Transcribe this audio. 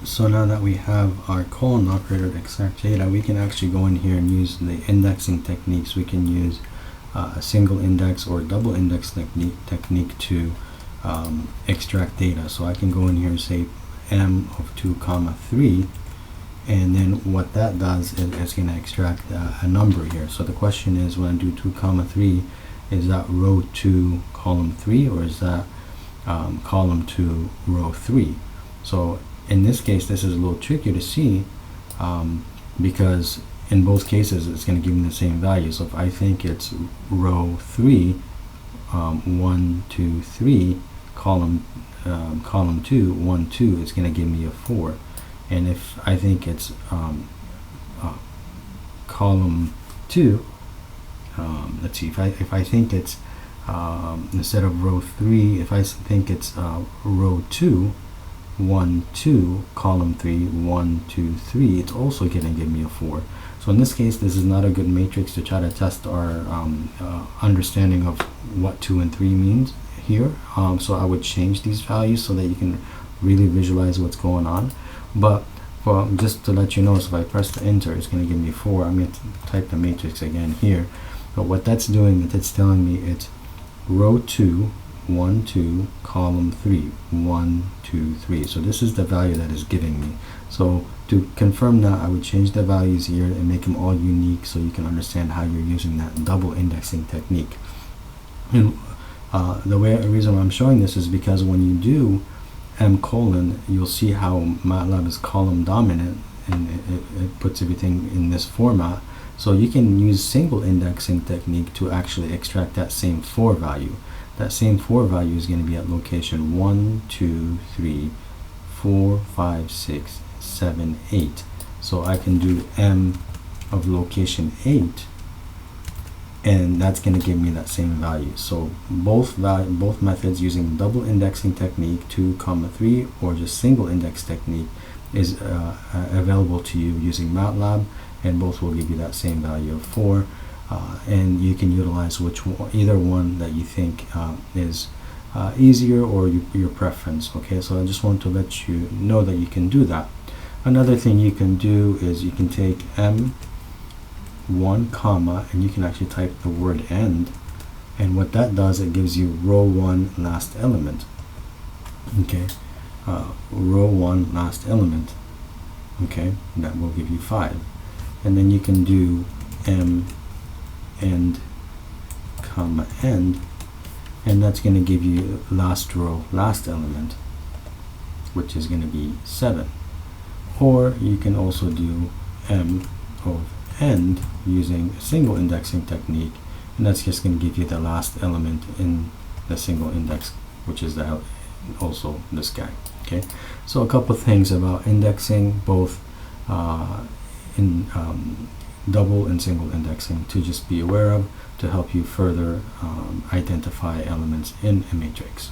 So now that we have our colon operator to extract data, we can actually go in here and use the indexing techniques. We can use a single index or double index technique to extract data. So I can go in here and say m of 2 comma 3, and then what that does is it's going to extract a number here. So the question is, when I do 2 comma 3, is that row 2 column 3, or is that column 2 row 3? So in this case, this is a little tricky to see because in both cases it's going to give me the same value. So if I think it's row 3, 1, 2, 3, column 2, 1, 2, it's going to give me a 4. And if I think it's column 2, let's see, if I think it's instead of row 3, if I think it's row 2, 1, 2, column 3, 1, 2, 3, it's also going to give me a 4. So in this case, this is not a good matrix to try to test our understanding of what 2 and 3 means here. So I would change these values so that you can really visualize what's going on. But just to let you know, so if I press the enter, it's going to give me 4. I'm going to type the matrix again here. But what that's doing is it's telling me it's row 2, 1, 2, column 3, 1, 2, 3. So this is the value that is giving me. So to confirm that, I would change the values here and make them all unique so you can understand how you're using that double indexing technique. And the reason why I'm showing this is because when you do m colon, you'll see how MATLAB is column dominant, and it puts everything in this format. So you can use single indexing technique to actually extract that same 4 value. That same 4 value is going to be at location 1, 2, 3, 4, 5, 6, 7, 8. So I can do m of location 8, and that's going to give me that same value. So both methods, using double indexing technique 2 comma 3 or just single index technique, is available to you using MATLAB, and both will give you that same value of 4. And you can utilize either one that you think is easier, or your preference. Okay, so I just want to let you know that you can do that. Another thing you can do is you can take m1 comma, and you can actually type the word end, and what that does, it gives you row 1 last element. Okay, row 1 last element. Okay, that will give you 5. And then you can do m end comma end, and that's going to give you last row last element, which is going to be 7. Or you can also do m of end using a single indexing technique, and that's just going to give you the last element in the single index, which is also this guy. Okay, so a couple things about indexing, both in double and single indexing, to just be aware of, to help you further identify elements in a matrix.